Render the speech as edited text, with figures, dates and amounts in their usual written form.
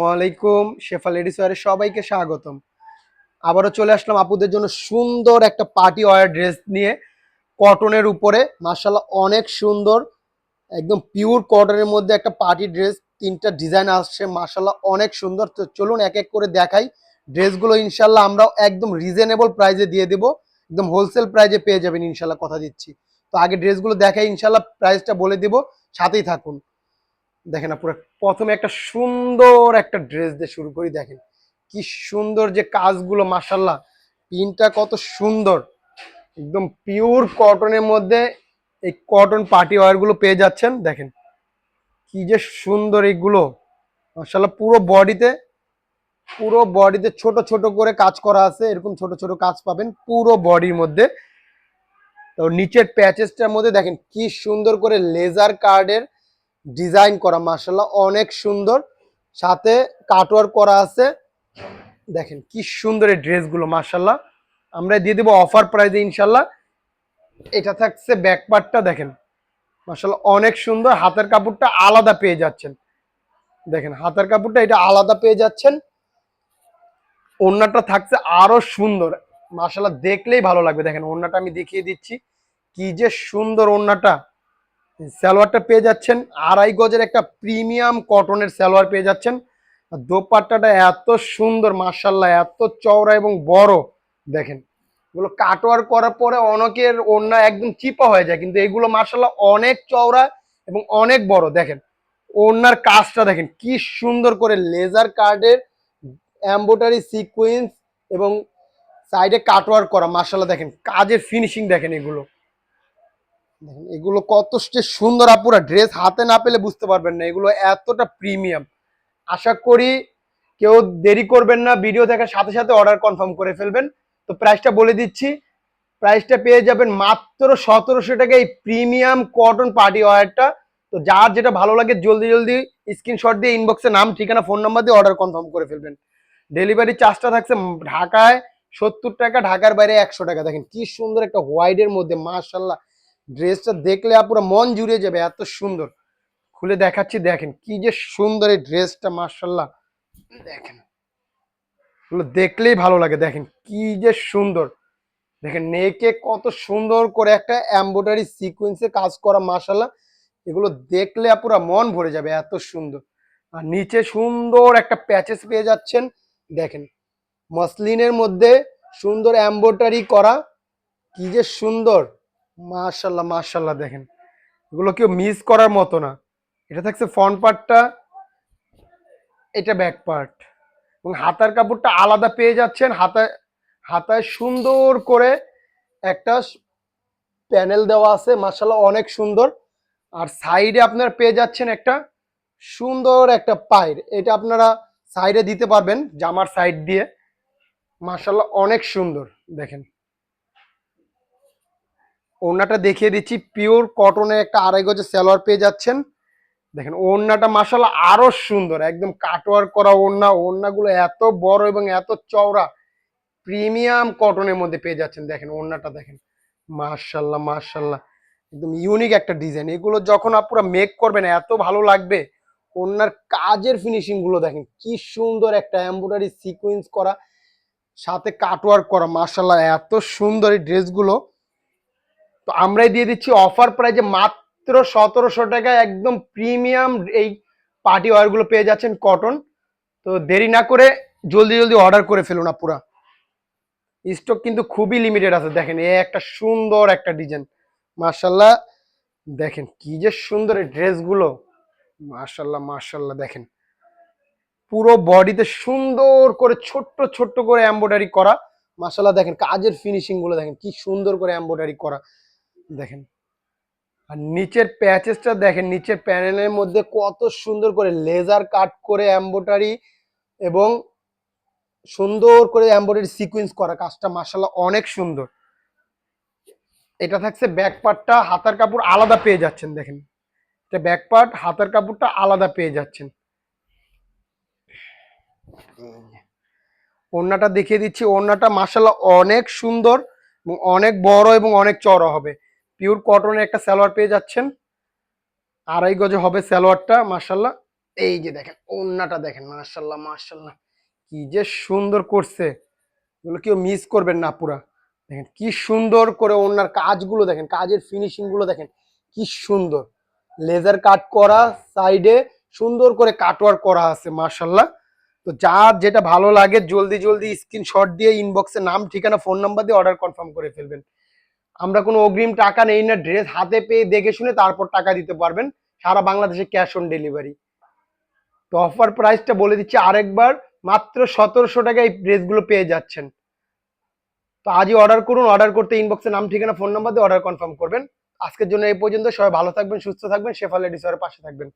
ওয়ালাইকুম শেফা লেডিস ওয়্যারে সবাইকে স্বাগতম। আবারও চলে আসলাম আপুদের জন্য সুন্দর একটা পার্টি ওয়্যার ড্রেস নিয়ে, কটনের উপরে মাশাআল্লাহ অনেক সুন্দর, একদম পিওর কটনের মধ্যে একটা পার্টি ড্রেস। তিনটা ডিজাইন আসছে মাশাআল্লাহ অনেক সুন্দর। তো চলুন এক এক করে দেখাই ড্রেসগুলো। ইনশাল্লাহ আমরা একদম রিজনেবল প্রাইসে দিয়ে দেবো, একদম হোলসেল প্রাইসে পেয়ে যাবেন ইনশাল্লাহ, কথা দিচ্ছি। তো আগে ড্রেসগুলো দেখাই, ইনশাল্লাহ প্রাইসটা বলে দিব, সাথেই থাকুন। দেখেন না পুরো, প্রথমে একটা সুন্দর একটা ড্রেস দিয়ে শুরু করি। দেখেন কি সুন্দর যে কাজগুলো, মাশাল্লাহ পিনটা কত সুন্দর, একদম পিওর কটনের মধ্যে এই কটন পার্টি ওয়্যার গুলো পেয়ে যাচ্ছেন। দেখেন কি যে সুন্দর এইগুলো, মাশাল্লাহ পুরো বডিতে ছোট ছোট করে কাজ করা আছে, এরকম ছোট ছোট কাজ পাবেন পুরো বডির মধ্যে। তো নিচের প্যাচেসটার মধ্যে দেখেন কি সুন্দর করে লেজার কার্ডের ডিজাইন করা, মাশাল্লাহ অনেক সুন্দর, সাথে কাটওয়ার্ক করা আছে। দেখেন কি সুন্দর এই ড্রেসগুলো, মাশাল্লাহ আমরা দিয়ে দেবো অফার প্রাইসে ইনশাল্লাহ। এটা থাকছে ব্যাক পার্টটা, দেখেন মাশাল্লাহ অনেক সুন্দর, হাতের কাপড়টা আলাদা পেয়ে যাচ্ছেন। দেখেন হাতের কাপড়টা এটা আলাদা পেয়ে যাচ্ছেন। ওড়নাটা থাকছে আরো সুন্দর, মাশাল্লাহ দেখলেই ভালো লাগবে। দেখেন ওড়নাটা আমি দেখিয়ে দিচ্ছি, কি যে সুন্দর ওড়নাটা। সালোয়ারটা পেয়ে যাচ্ছেন 2.5 গজের একটা প্রিমিয়াম কটনের সালোয়ার পেয়ে যাচ্ছেন। আর দোপাট্টাটা এত সুন্দর, মাশাল্লাহ এত চওড়া এবং বড়। দেখেন এগুলো কাটওয়ার করার পরে অনেকের ওড়না একদম চিপা হয়ে যায়, কিন্তু এগুলো মাশাল্লাহ অনেক চওড়া এবং অনেক বড়। দেখেন ওড়নার কাজটা দেখেন কি সুন্দর করে লেজার কার্ডের এমব্রয়ডারি সিকোয়েন্স এবং সাইডে কাটওয়ার করা, মাশাল্লাহ দেখেন কাজের ফিনিশিং দেখেন। এগুলো দেখেন এগুলো কত যে সুন্দর, আপুরা ড্রেস হাতে না পেলে বুঝতে পারবেন না এগুলো এতটা প্রিমিয়াম। আশা করি কেউ দেরি করবেন না, ভিডিও দেখার সাথে সাথে অর্ডার কনফার্ম করে ফেলবেন। তো প্রাইসটা বলে দিচ্ছি, প্রাইসটা পেয়ে যাবেন মাত্র 1700 টাকা এই প্রিমিয়াম কটন পার্টি ওয়্যারটা। তো যার যেটা ভালো লাগে জলদি জলদি স্ক্রিনশট দিয়ে ইনবক্সে নাম ঠিকানা ফোন নাম্বার দিয়ে অর্ডার কনফার্ম করে ফেলবেন। ডেলিভারি চার্জটা থাকছে ঢাকায় 70 টাকা, ঢাকার বাইরে 100 টাকা। দেখেন কি সুন্দর একটা হোয়াইটের মধ্যে, মাশাল্লাহ ড্রেসটা দেখলে পুরো মন জুড়ে যাবে, এত সুন্দর। খুলে দেখাচ্ছি, দেখেন কি যে সুন্দর এই ড্রেসটা, মাশাল্লাহ দেখেন এগুলো দেখলেই ভালো লাগে। দেখেন কি যে সুন্দর, দেখেন নেকে কত সুন্দর করে একটা এমব্রয়ডারি সিকোয়েন্সে কাজ করা, মাশাল্লাহ এগুলো দেখলে পুরো মন ভরে যাবে, এত সুন্দর। আর নিচে সুন্দর একটা প্যাচেস পেয়ে যাচ্ছেন। দেখেন মসলিনের মধ্যে সুন্দর এমব্রয়ডারি করা, কি যে সুন্দর, মাশাল্লাহ মাশাল্লাহ দেখেন এগুলো কেউ মিস করার মতো না। এটা থাকছে ফ্রন্ট পার্টটা, এটা ব্যাক পার্ট, এবং হাতার কাপড়টা আলাদা পেয়ে যাচ্ছেন। হাতায় সুন্দর করে একটা প্যানেল দেওয়া আছে, মাশাল্লাহ অনেক সুন্দর। আর সাইডে আপনারা পেয়ে যাচ্ছেন একটা সুন্দর একটা পাইর, এটা আপনারা সাইডে দিতে পারবেন জামার সাইড দিয়ে, মাশাল্লাহ অনেক সুন্দর। দেখেন ওড়নাটা দেখিয়ে দিচ্ছি, পিওর কটনের একটা 2.5 গজের সালোয়ার পেয়ে যাচ্ছেন। দেখেন ওড়নাটা মাশাল্লাহ আরো সুন্দর, একদম কাটওয়ার্ক করা ওড়না, ওড়নাগুলো এত বড় এবং এত চওড়া, প্রিমিয়াম কটনের মধ্যে পেয়ে যাচ্ছেন। দেখেন ওড়নাটা দেখেন, মাশাল্লাহ মাশাল্লাহ একদম ইউনিক একটা ডিজাইন। এগুলো যখন আপনারা মেক করবেন এত ভালো লাগবে। ওড়নার কাজের ফিনিশিং গুলো দেখেন কি সুন্দর, একটা এমব্রয়ডারি সিকোয়েন্স করা, সাথে কাটওয়ার্ক করা, মাশাল্লাহ এত সুন্দর এই ড্রেসগুলো। তো আমরাই দিয়ে দিচ্ছি অফার প্রাইজে মাত্র 1700 টাকায় একদম প্রিমিয়াম এই পার্টি ওয়্যার গুলো পেয়ে যাচ্ছেন কটন। তো দেরি না করে জলদি জলদি অর্ডার করে ফেলুন আপুরা, স্টক কিন্তু খুবই লিমিটেড আছে। দেখেন এই একটা সুন্দর একটা ডিজাইন, মাশাল্লাহ দেখেন কি যে সুন্দর এই ড্রেসগুলো, মাশাল্লাহ মাশাল্লাহ দেখেন পুরো বডিতে সুন্দর করে ছোট্ট ছোট্ট করে এমব্রয়ডারি করা, মাশাল্লাহ দেখেন কাজের ফিনিশিং গুলো দেখেন কি সুন্দর করে এমব্রয়ডারি করা। দেখেন আর নিচের প্যাচেসটা দেখেন, নিচের প্যানেলের মধ্যে কত সুন্দর করে লেজার কাট করে এমব্রয়ডারি এবং সুন্দর করে এমব্রয়ডারি সিকোয়েন্স করা, কাজটা মাশাল্লাহ অনেক সুন্দর। এটা থাকছে ব্যাক পার্টটা, হাতার কাপড় আলাদা পেয়ে যাচ্ছেন। দেখেন এটা ব্যাক পার্ট, হাতার কাপড়টা আলাদা পেয়ে যাচ্ছেন। ওড়নাটা দেখিয়ে দিচ্ছি, ওড়নাটা মাশাল্লাহ অনেক সুন্দর এবং অনেক বড় এবং অনেক চওড়া হবে। পিওর কটনের একটা সালোয়ার পেয়ে যাচ্ছেন, 2.5 গজে হবে সালোয়ারটা, মাশাল্লাহ এই যে দেখেন ওড়নাটা দেখেন, মাশাল্লাহ মাশাল্লাহ, কি যে সুন্দর করছে, এগুলো কেউ মিস করবেন না পুরা। দেখেন কি সুন্দর করে ওনার কাজগুলো দেখেন, কাজের ফিনিশিং গুলো দেখেন কি সুন্দর, লেজার কাট করা, সাইডে সুন্দর করে কাটওয়ার্ক করা আছে মাশাল্লাহ। তো যার যেটা ভালো লাগে জলদি জলদি স্ক্রিনশট দিয়ে ইনবক্সে নাম ঠিকানা ফোন নাম্বার দিয়ে অর্ডার কনফার্ম করে ফেলবেন। আমরা কোনো অগ্রিম টাকা নেই না, ড্রেস হাতে পেয়ে দেখে শুনে তারপর টাকা দিতে পারবেন, সারা বাংলাদেশে ক্যাশ অন ডেলিভারি। তো অফার প্রাইসটা বলে দিচ্ছি আরেকবার, মাত্র 1700 টাকায় এই ড্রেসগুলো পেয়ে যাচ্ছেন। তো আজই অর্ডার করুন, অর্ডার করতে ইনবক্সে নাম ঠিকানা ফোন নাম্বার দিয়ে অর্ডার কনফার্ম করবেন। আজকের জন্য এই পর্যন্ত, সবাই ভালো থাকবেন, সুস্থ থাকবেন, শেফা লেডিসের পাশে থাকবেন।